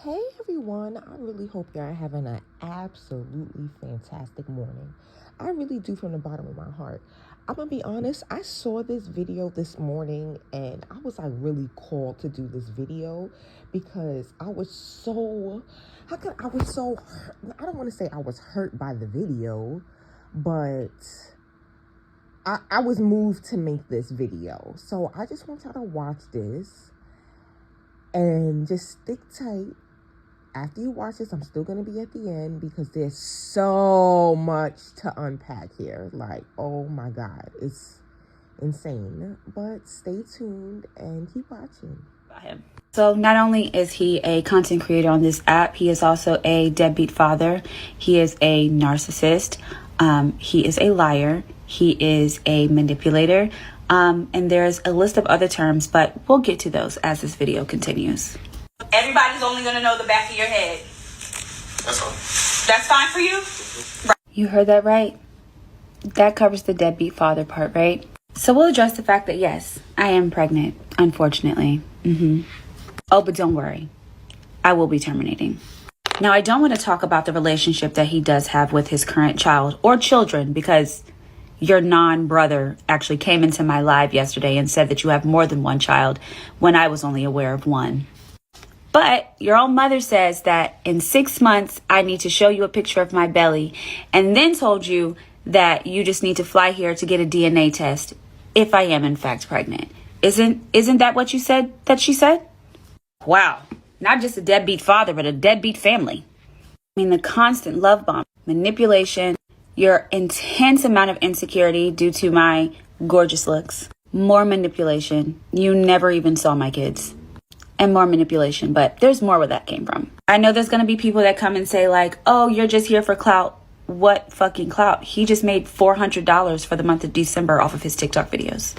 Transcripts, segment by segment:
Hey everyone, I really hope y'all having an absolutely fantastic morning. I really do from the bottom of my heart. I'm gonna be honest, I saw this video this morning and I was like really called to do this video because I was so, I was so hurt. I don't want to say I was hurt by the video, but I was moved to make this video. So I just want y'all to watch this and just stick tight. After you watch this, I'm still going to be at the end because there's so much to unpack here. Like, oh my God, it's insane. But stay tuned and keep watching. So not only is he a content creator on this app, he is also a deadbeat father. He is a narcissist. He is a liar. He is a manipulator. And there's a list of other terms, but we'll get to those as this video continues. Everybody's only going to know the back of your head. That's fine. That's fine for you? Right. You heard that right. That covers the deadbeat father part, right? So we'll address the fact that, yes, I am pregnant, unfortunately. Oh, but don't worry. I will be terminating. Now, I don't want to talk about the relationship that he does have with his current child or children because your non-brother actually came into my live yesterday and said that you have more than one child when I was only aware of one. But your own mother says that in 6 months, I need to show you a picture of my belly and then told you that you just need to fly here to get a DNA test if I am in fact pregnant. Isn't that what you said that she said? Wow. Not just a deadbeat father, but a deadbeat family. I mean, the constant love bomb, manipulation, your intense amount of insecurity due to my gorgeous looks, more manipulation. You never even saw my kids. And more manipulation, but there's more where that came from. I know there's going to be people that come and say like, oh, you're just here for clout. What fucking clout? He just made $400 for the month of December off of his TikTok videos.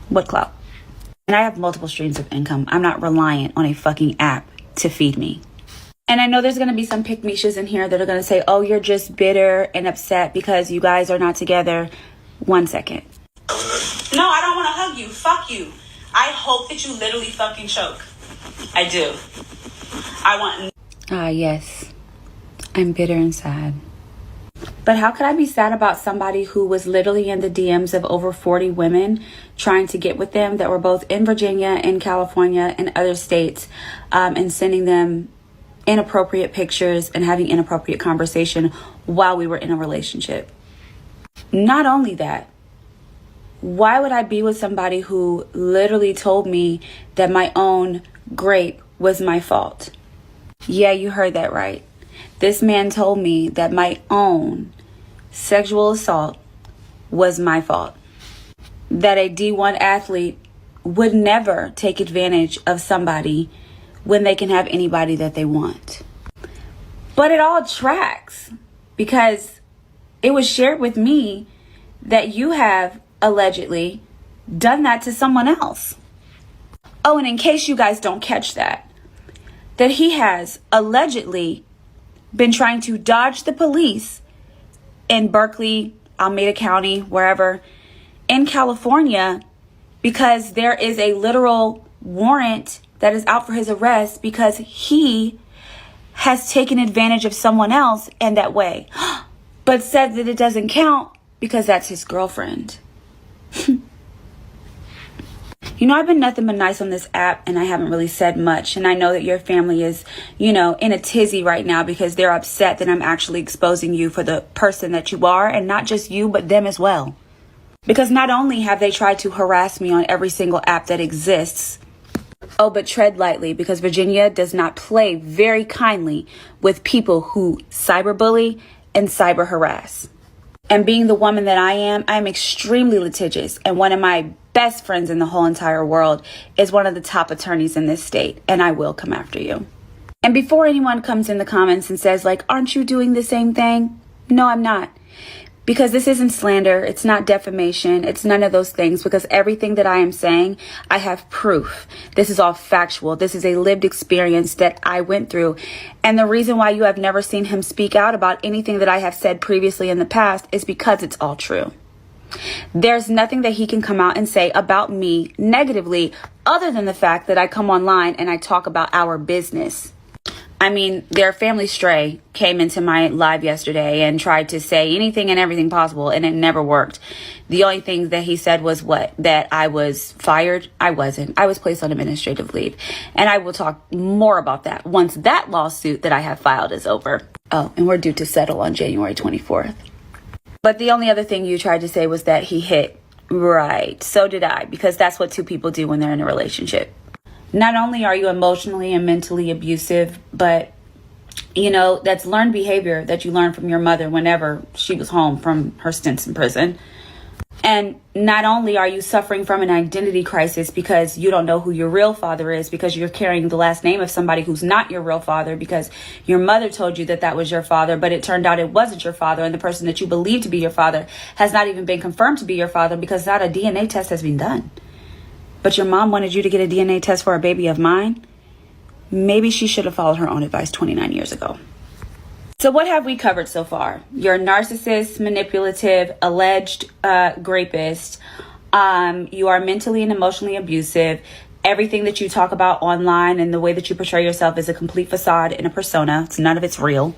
What clout? And I have multiple streams of income. I'm not reliant on a fucking app to feed me. And I know there's going to be some pick-meshas in here that are going to say, oh, you're just bitter and upset because you guys are not together. 1 second. No, I don't want to hug you. Fuck you. I hope that you literally fucking choke. I do. I want... yes. I'm bitter and sad. But how could I be sad about somebody who was literally in the DMs of over 40 women trying to get with them that were both in Virginia, in California, and other states, and sending them inappropriate pictures and having inappropriate conversation while we were in a relationship? Not only that, why would I be with somebody who literally told me that my own grape was my fault? Yeah, you heard that right. This man told me that my own sexual assault was my fault. That a D1 athlete would never take advantage of somebody when they can have anybody that they want. But it all tracks because it was shared with me that you have allegedly done that to someone else. Oh, and in case you guys don't catch that he has allegedly been trying to dodge the police in Berkeley, Alameda County, wherever, in California, because there is a literal warrant that is out for his arrest because he has taken advantage of someone else in that way, but said that it doesn't count because that's his girlfriend. You know, I've been nothing but nice on this app and I haven't really said much. And I know that your family is, in a tizzy right now because they're upset that I'm actually exposing you for the person that you are, and not just you, but them as well. Because not only have they tried to harass me on every single app that exists, oh, but tread lightly because Virginia does not play very kindly with people who cyberbully and cyber harass. And being the woman that I am extremely litigious. And one of my best friends in the whole entire world is one of the top attorneys in this state. And I will come after you. And before anyone comes in the comments and says like, aren't you doing the same thing? No, I'm not. Because this isn't slander. It's not defamation. It's none of those things. Because everything that I am saying, I have proof. This is all factual. This is a lived experience that I went through. And the reason why you have never seen him speak out about anything that I have said previously in the past is because it's all true. There's nothing that he can come out and say about me negatively other than the fact that I come online and I talk about our business. I mean, their family stray came into my live yesterday and tried to say anything and everything possible, and it never worked. The only thing that he said was that I was fired. I wasn't. I was placed on administrative leave. And I will talk more about that once that lawsuit that I have filed is over. Oh, and we're due to settle on January 24th. But the only other thing you tried to say was that he hit. Right. So did I, because that's what two people do when they're in a relationship. Not only are you emotionally and mentally abusive, but, that's learned behavior that you learned from your mother whenever she was home from her stints in prison. And not only are you suffering from an identity crisis because you don't know who your real father is, because you're carrying the last name of somebody who's not your real father, because your mother told you that was your father, but it turned out it wasn't your father. And the person that you believe to be your father has not even been confirmed to be your father because not a DNA test has been done. But your mom wanted you to get a DNA test for a baby of mine? Maybe she should have followed her own advice 29 years ago. So what have we covered so far? You're a narcissist, manipulative, alleged rapist. You are mentally and emotionally abusive. Everything that you talk about online and the way that you portray yourself is a complete facade and a persona. None of it's real.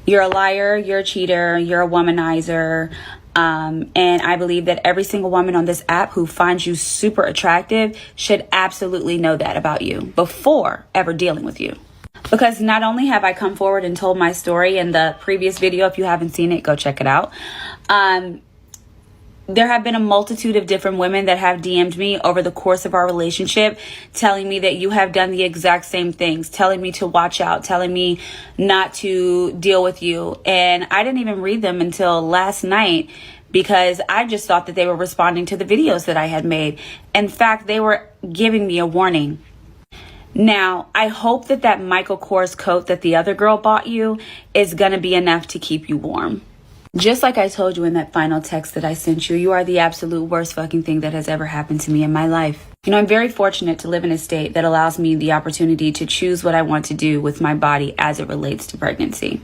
You're a liar. You're a cheater. You're a womanizer. And I believe that every single woman on this app who finds you super attractive should absolutely know that about you before ever dealing with you. Because not only have I come forward and told my story in the previous video, if you haven't seen it, go check it out. There have been a multitude of different women that have DM'd me over the course of our relationship, telling me that you have done the exact same things, telling me to watch out, telling me not to deal with you. And I didn't even read them until last night because I just thought that they were responding to the videos that I had made. In fact, they were giving me a warning. Now, I hope that Michael Kors coat that the other girl bought you is going to be enough to keep you warm. Just like I told you in that final text that I sent you, you are the absolute worst fucking thing that has ever happened to me in my life. I'm very fortunate to live in a state that allows me the opportunity to choose what I want to do with my body as it relates to pregnancy.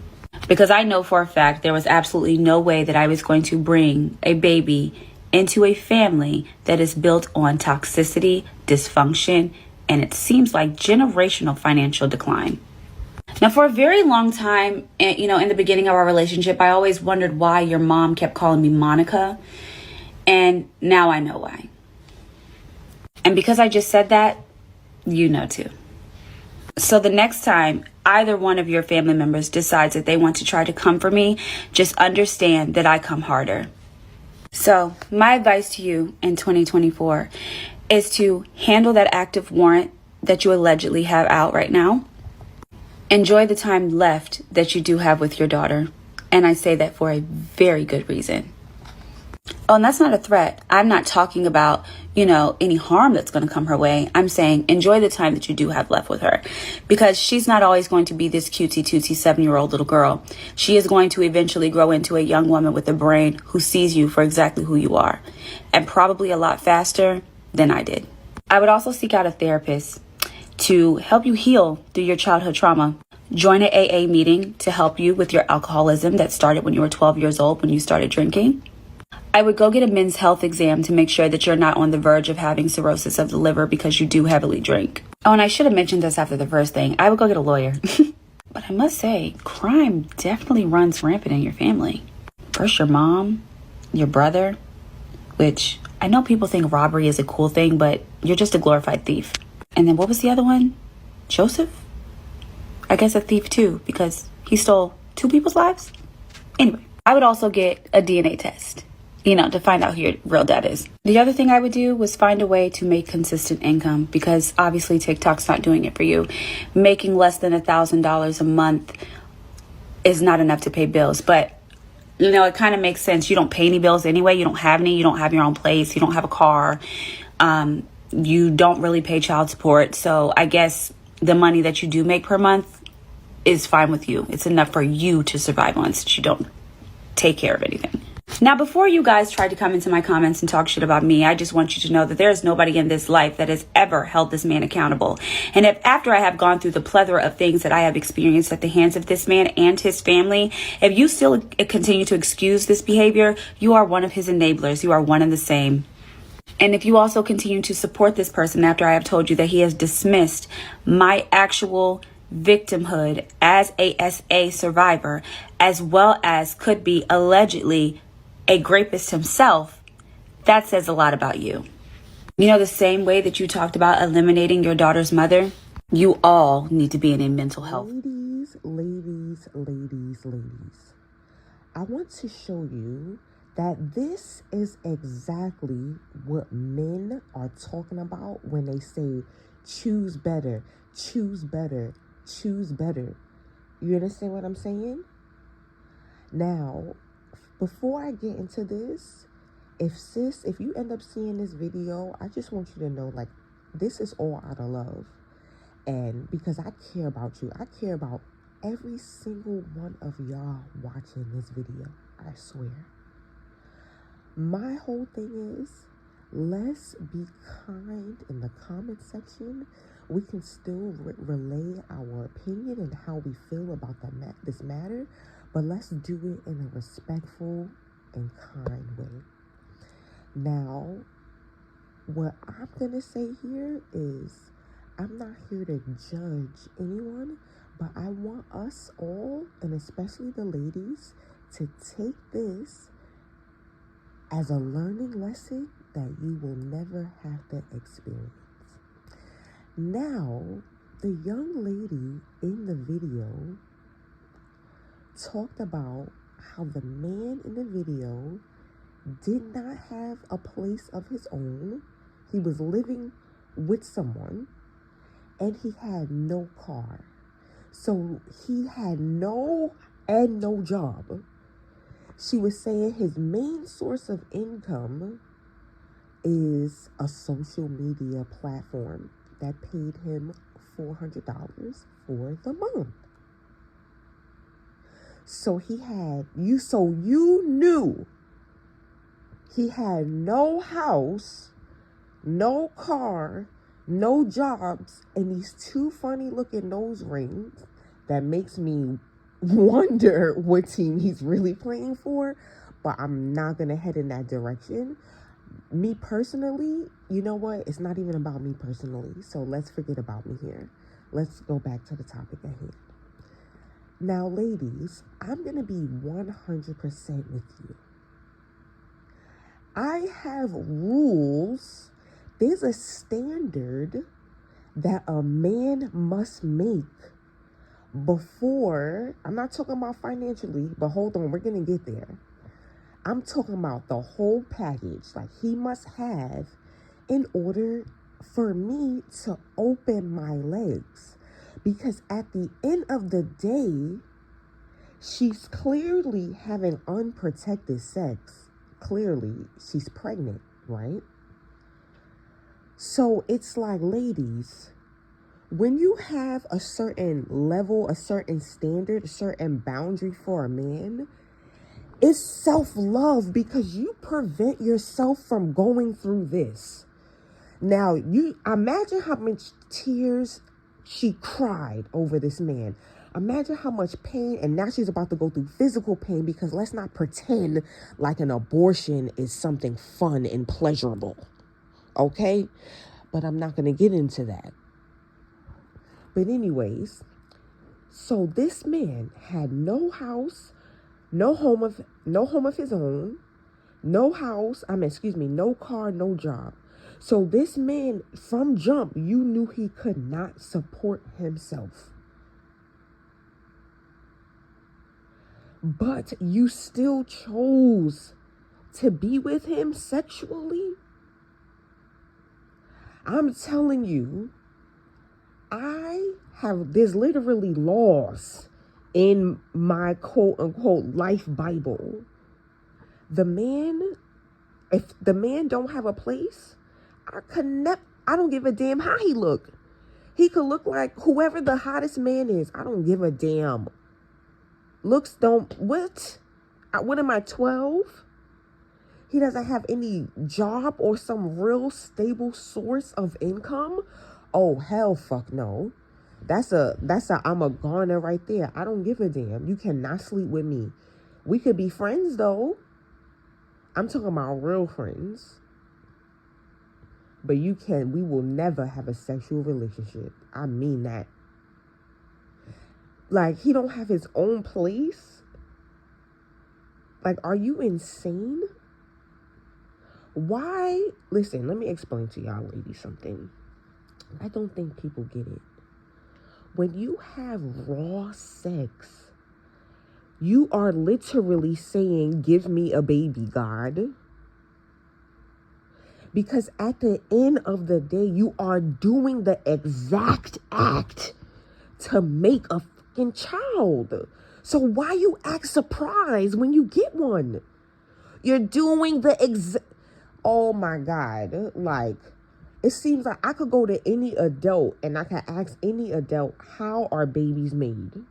Because I know for a fact there was absolutely no way that I was going to bring a baby into a family that is built on toxicity, dysfunction, and it seems like generational financial decline. Now, for a very long time, in the beginning of our relationship, I always wondered why your mom kept calling me Monica. And now I know why. And because I just said that, you know too. So the next time either one of your family members decides that they want to try to come for me, just understand that I come harder. So my advice to you in 2024 is to handle that active warrant that you allegedly have out right now. Enjoy the time left that you do have with your daughter. And I say that for a very good reason. Oh, and that's not a threat. I'm not talking about, any harm that's going to come her way. I'm saying enjoy the time that you do have left with her. Because she's not always going to be this cutesy 7-year-old little girl. She is going to eventually grow into a young woman with a brain who sees you for exactly who you are. And probably a lot faster than I did. I would also seek out a therapist to help you heal through your childhood trauma. Join an AA meeting to help you with your alcoholism that started when you were 12 years old when you started drinking. I would go get a men's health exam to make sure that you're not on the verge of having cirrhosis of the liver because you do heavily drink. Oh, and I should have mentioned this after the first thing. I would go get a lawyer. But I must say, crime definitely runs rampant in your family. First your mom, your brother, which I know people think robbery is a cool thing, but you're just a glorified thief. And then what was the other one? Joseph? I guess a thief too, because he stole 2 people's lives. Anyway, I would also get a DNA test, to find out who your real dad is. The other thing I would do was find a way to make consistent income, because obviously TikTok's not doing it for you. Making less than $1,000 a month is not enough to pay bills, but it kind of makes sense. You don't pay any bills anyway. You don't have any. You don't have your own place. You don't have a car. You don't really pay child support. So I guess the money that you do make per month is fine with you. It's enough for you to survive on since you don't take care of anything. Now, before you guys try to come into my comments and talk shit about me, I just want you to know that there is nobody in this life that has ever held this man accountable. And if after I have gone through the plethora of things that I have experienced at the hands of this man and his family, if you still continue to excuse this behavior, you are one of his enablers. You are one and the same. And if you also continue to support this person after I have told you that he has dismissed my actual victimhood as a SA survivor, as well as could be allegedly a rapist himself, that says a lot about you. You know, the same way that you talked about eliminating your daughter's mother, you all need to be in a mental health. Ladies. I want to show you that this is exactly what men are talking about when they say choose better, choose better, choose better. You understand what I'm saying? Now, before I get into this, if you end up seeing this video, I just want you to know, like, this is all out of love. And because I care about you, I care about every single one of y'all watching this video, I swear. My whole thing is, let's be kind in the comment section. We can still relay our opinion and how we feel about this matter, but let's do it in a respectful and kind way. Now, what I'm going to say here is, I'm not here to judge anyone, but I want us all, and especially the ladies, to take this as a learning lesson that you will never have to experience. Now, the young lady in the video talked about how the man in the video did not have a place of his own. He was living with someone, and he had no car. So he had no job. She was saying his main source of income is a social media platform that paid him $400 for the month. So you knew he had no house, no car, no jobs, and these two funny looking nose rings that makes me wonder what team he's really playing for, but I'm not gonna head in that direction. Me personally, you know what? It's not even about me personally, so let's forget about me here. Let's go back to the topic at hand. Now, ladies, I'm gonna be 100% with you. I have rules. There's a standard that a man must make before, I'm not talking about financially, but hold on, we're going to get there. I'm talking about the whole package, like he must have in order for me to open my legs. Because at the end of the day, she's clearly having unprotected sex. Clearly, she's pregnant, right? So it's like, ladies, when you have a certain level, a certain standard, a certain boundary for a man, it's self-love because you prevent yourself from going through this. Now, you imagine how much tears she cried over this man. Imagine how much pain, and now she's about to go through physical pain, because let's not pretend like an abortion is something fun and pleasurable. Okay? But I'm not going to get into that. But anyways, so this man had no house, no home of his own, no car, no job. So this man, from jump, you knew he could not support himself. But you still chose to be with him sexually. I'm telling you, there's literally laws in my quote unquote life Bible. If the man don't have a place, I don't give a damn how he look. He could look like whoever the hottest man is. I don't give a damn. Looks don't, what am I, 12? He doesn't have any job or some real stable source of income. Oh, hell fuck no. That's a I'm a goner right there. I don't give a damn. You cannot sleep with me. We could be friends though. I'm talking about real friends. But we will never have a sexual relationship. I mean that. Like, he don't have his own place? Like, are you insane? Why? Listen, let me explain to y'all ladies something. I don't think people get it. When you have raw sex, you are literally saying, give me a baby, God. Because at the end of the day, you are doing the exact act to make a fucking child. So why you act surprised when you get one? You're doing the oh my God. Like, it seems like I could go to any adult and I could ask any adult, how are babies made?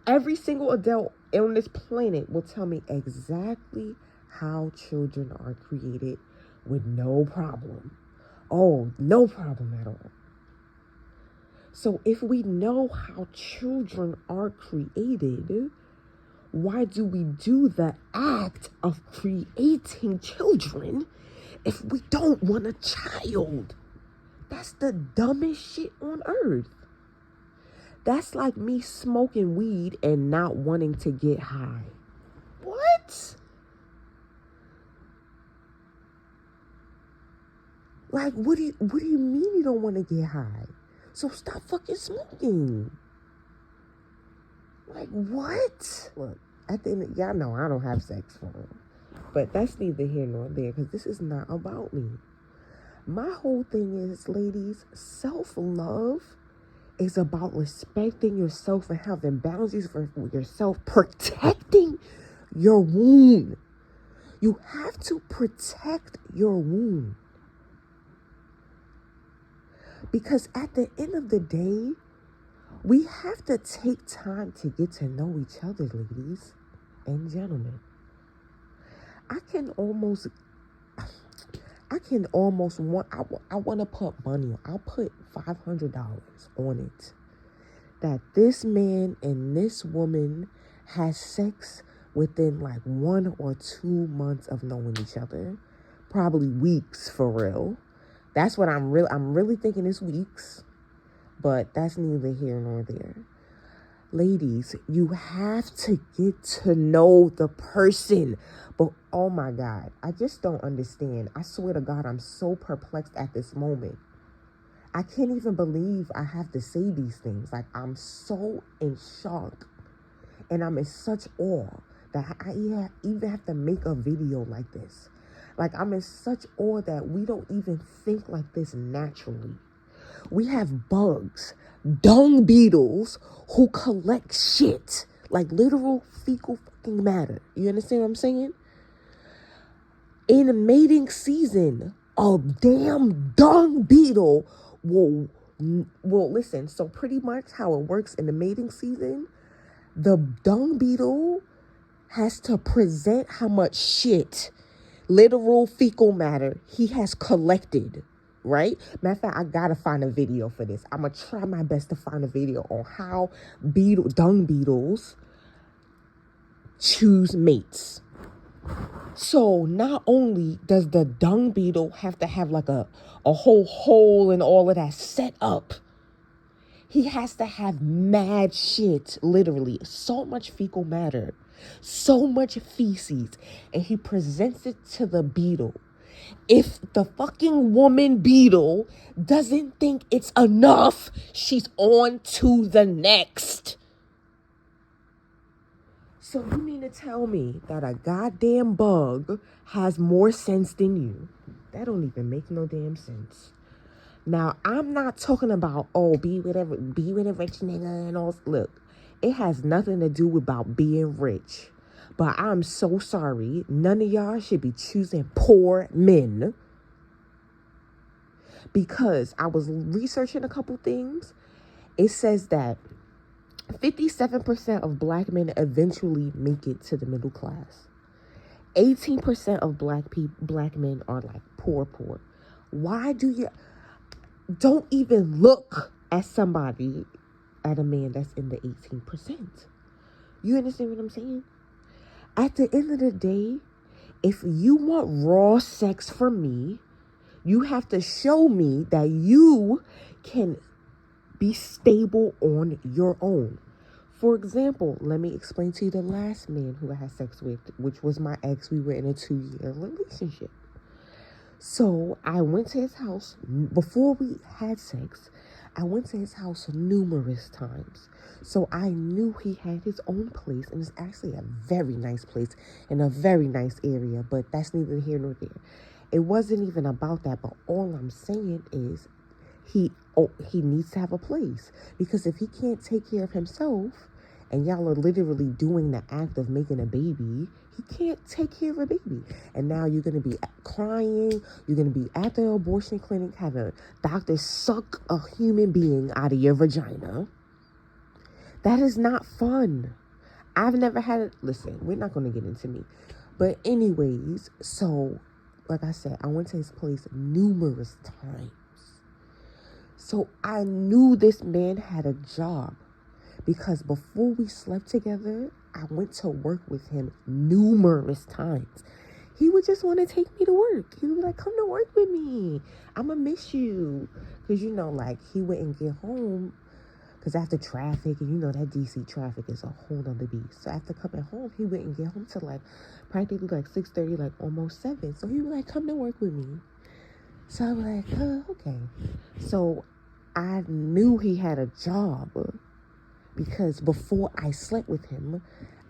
Every single adult on this planet will tell me exactly how children are created with no problem. Oh, no problem at all. So if we know how children are created, why do we do the act of creating children if we don't want a child? That's the dumbest shit on earth. That's like me smoking weed and not wanting to get high. What? Like, what do you mean you don't want to get high? So stop fucking smoking. Like, what? Look, at the end, y'all know I don't have sex for them. But that's neither here nor there, because this is not about me. My whole thing is, ladies, self-love is about respecting yourself and having boundaries for yourself, protecting your womb. You have to protect your womb. Because at the end of the day, we have to take time to get to know each other, ladies and gentlemen. I want to put money. I'll put $500 on it that this man and this woman has sex within like 1 or 2 months of knowing each other. Probably weeks, for real. That's what I'm really thinking is weeks. But that's neither here nor there. Ladies, you have to get to know the person. But oh my God, I just don't understand. I swear to God, I'm so perplexed at this moment. I can't even believe I have to say these things. Like, I'm so in shock. And I'm in such awe that I even have to make a video like this. Like, I'm in such awe that we don't even think like this naturally. We have bugs, dung beetles, who collect shit, like literal fecal fucking matter. You understand what I'm saying? In a mating season, a damn dung beetle will listen. So pretty much how it works in the mating season, the dung beetle has to present how much shit, literal fecal matter, he has collected. Right? Matter of fact, I gotta find a video for this. I'm gonna try my best to find a video on how dung beetles choose mates. So not only does the dung beetle have to have like a whole hole and all of that set up, he has to have mad shit, literally, so much fecal matter, so much feces, and he presents it to the beetle. If the fucking woman beetle doesn't think it's enough, she's on to the next. So you mean to tell me that a goddamn bug has more sense than you? That don't even make no damn sense. Now, I'm not talking about, be with a rich nigga and all. Look, it has nothing to do about being rich. But I'm so sorry. None of y'all should be choosing poor men. Because I was researching a couple things. It says that 57% of black men eventually make it to the middle class. 18% of black men are like poor. Why do you... Don't even look at a man that's in the 18%. You understand what I'm saying? At the end of the day, if you want raw sex from me, you have to show me that you can Be stable on your own. For example, let me explain to you the last man who I had sex with, which was my ex. We were in a 2-year relationship. So I went to his house before we had sex. I went to his house numerous times. So I knew he had his own place, and it's actually a very nice place in a very nice area, but that's neither here nor there. It wasn't even about that, but all I'm saying is he needs to have a place, because if he can't take care of himself and y'all are literally doing the act of making a baby, he can't take care of a baby. And now you're going to be crying. You're going to be at the abortion clinic having doctors suck a human being out of your vagina. That is not fun. I've never had it. Listen, we're not going to get into me. But anyways, so like I said, I went to his place numerous times. So I knew this man had a job, because before we slept together, I went to work with him numerous times. He would just want to take me to work. He would be like, come to work with me. I'm going to miss you. Because, like, he wouldn't get home. Because after traffic, and that DC traffic is a whole other beast. So after coming home, he wouldn't get home till practically 6:30, almost 7. So he would come to work with me. So I was like, oh, okay. So I knew he had a job, because before I slept with him,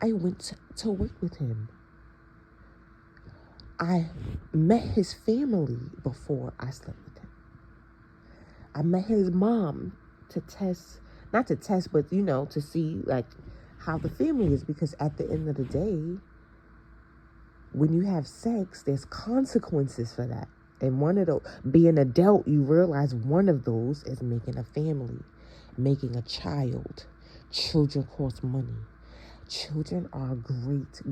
I went to work with him. I met his family before I slept with him. I met his mom not to test, but, to see, how the family is. Because at the end of the day, when you have sex, there's consequences for that. And one of those, being an adult, you realize one of those is making a family, making a child. Children cost money. Children are a great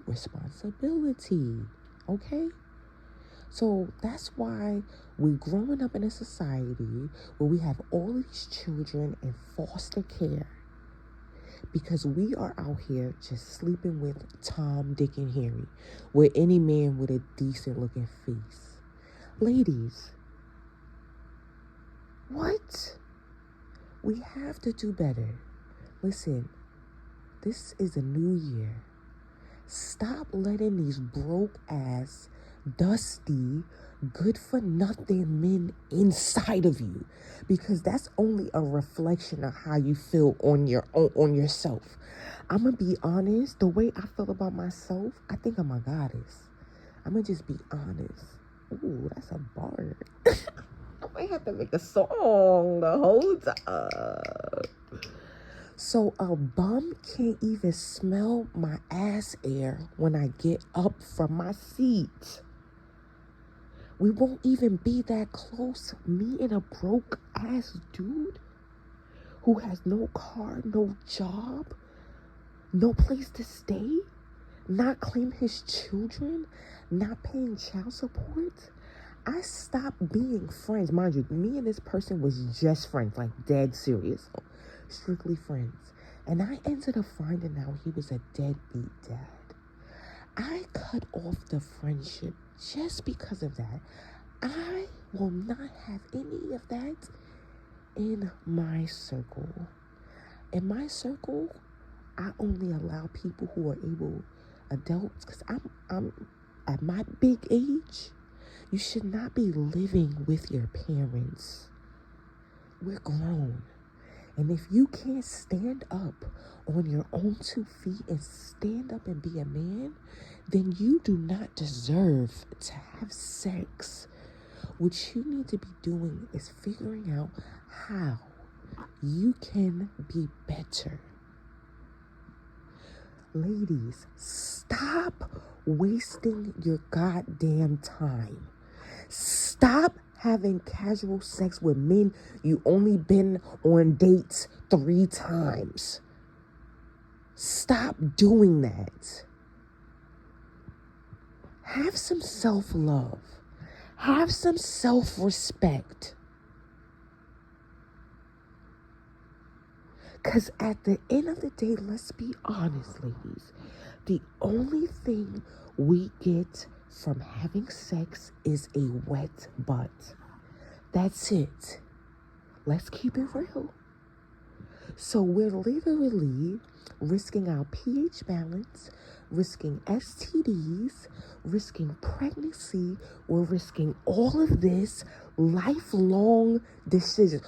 responsibility. Okay? So that's why we're growing up in a society where we have all these children in foster care, because we are out here just sleeping with Tom, Dick, and Harry, with any man with a decent looking face. Ladies, what? We have to do better. Listen, this is a new year. Stop letting these broke ass, dusty, good for nothing men inside of you, because that's only a reflection of how you feel on yourself. I'm gonna be honest, the way I feel about myself, I think I'm a goddess. I'm gonna just be honest. Ooh, that's a bar. I might have to make a song the whole time. So a bum can't even smell my ass air when I get up from my seat. We won't even be that close. Me and a broke ass dude who has no car, no job, no place to stay, not claim his children, not paying child support. I stopped being friends. Mind you, me and this person was just friends, dead serious. Strictly friends. And I ended up finding out he was a deadbeat dad. I cut off the friendship just because of that. I will not have any of that in my circle. In my circle, I only allow people who are adults, because I'm at my big age. You should not be living with your parents. We're grown. And if you can't stand up on your own 2 feet and stand up and be a man, then you do not deserve to have sex. What you need to be doing is figuring out how you can be better. Ladies, stop wasting your goddamn time. Stop having casual sex with men you only been on dates 3 times. Stop doing that. Have some self-love. Have some self-respect. Because at the end of the day, let's be honest, ladies, the only thing we get from having sex is a wet butt. That's it. Let's keep it real. So we're literally risking our pH balance, risking STDs, risking pregnancy. We're risking all of this lifelong decisions.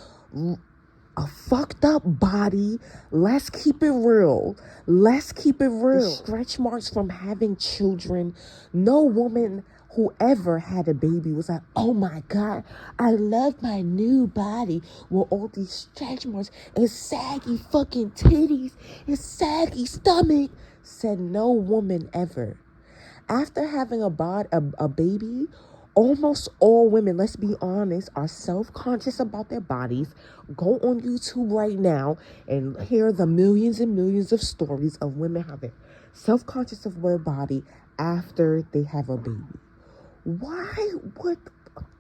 A fucked up body. Let's keep it real. Let's keep it real. The stretch marks from having children. No woman who ever had a baby was like, oh my God, I love my new body with all these stretch marks and saggy fucking titties and saggy stomach. Said no woman ever. After having a baby, almost all women, let's be honest, are self-conscious about their bodies. Go on YouTube right now and hear the millions and millions of stories of women having self-conscious of their body after they have a baby. Why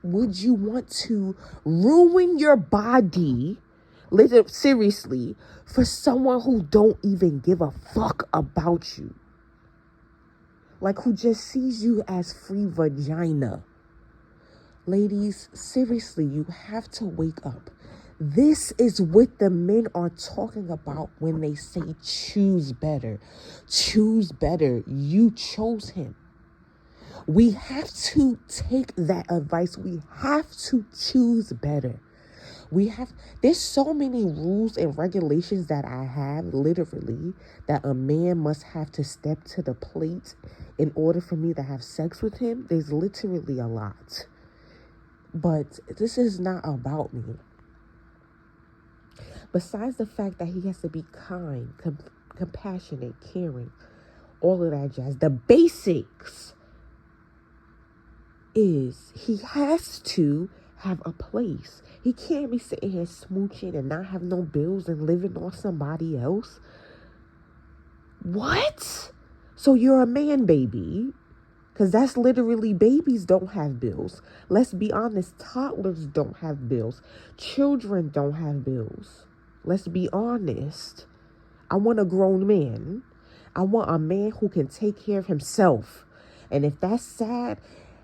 would you want to ruin your body, seriously, for someone who don't even give a fuck about you? Like, who just sees you as free vagina. Ladies, seriously, you have to wake up. This is what the men are talking about when they say choose better. Choose better. You chose him. We have to take that advice. We have to choose better. There's so many rules and regulations that I have, literally, that a man must have to step to the plate in order for me to have sex with him. There's literally a lot. But this is not about me. Besides the fact that he has to be kind, compassionate, caring, all of that jazz, the basics is he has to have a place. He can't be sitting here smooching and not have no bills and living on somebody else. What? So you're a man baby? Because that's literally, babies don't have bills. Let's be honest, toddlers don't have bills. Children don't have bills. Let's be honest. I want a grown man. I want a man who can take care of himself. And if that's sad,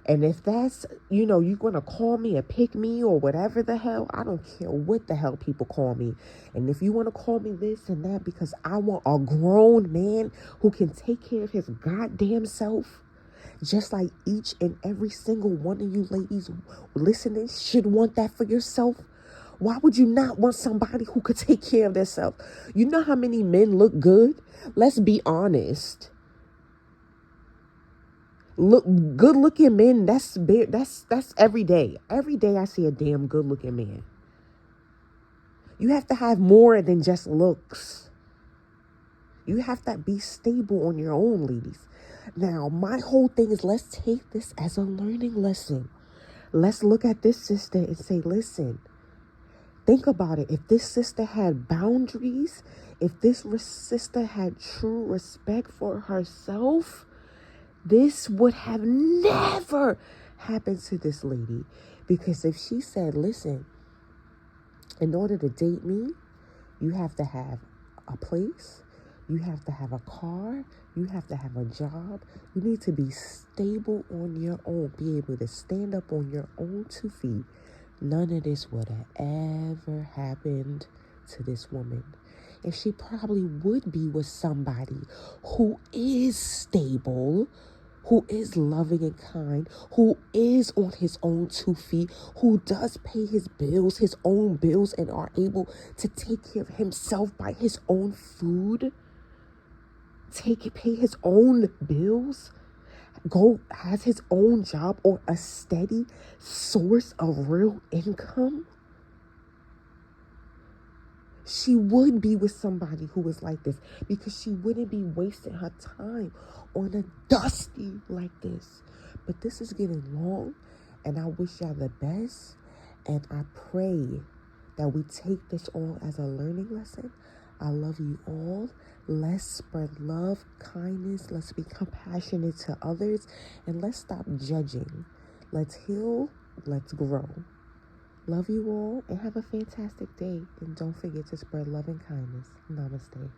and if that's, you're going to call me a pick me or whatever the hell, I don't care what the hell people call me. And if you want to call me this and that, because I want a grown man who can take care of his goddamn self, just like each and every single one of you ladies listening should want that for yourself. Why would you not want somebody who could take care of themselves? You know how many men look good? Let's be honest. Look, good looking men, that's every day. Every day I see a damn good looking man. You have to have more than just looks. You have to be stable on your own, ladies. Now, my whole thing is, let's take this as a learning lesson. Let's look at this sister and say, listen, think about it. If this sister had boundaries, if this sister had true respect for herself, this would have never happened to this lady. Because if she said, listen, in order to date me, you have to have a place, you have to have a car, you have to have a job, you need to be stable on your own, be able to stand up on your own 2 feet. None of this would have ever happened to this woman. And she probably would be with somebody who is stable, who is loving and kind, who is on his own 2 feet, who does pay his own bills, and are able to take care of himself, buy his own food, pay his own bills, has his own job or a steady source of real income. She would be with somebody who was like this, because she wouldn't be wasting her time on a dusty like this. But this is getting long, and I wish y'all the best. And I pray that we take this all as a learning lesson. I love you all. Let's spread love, kindness. Let's be compassionate to others. And let's stop judging. Let's heal. Let's grow. Love you all and have a fantastic day. And don't forget to spread love and kindness. Namaste.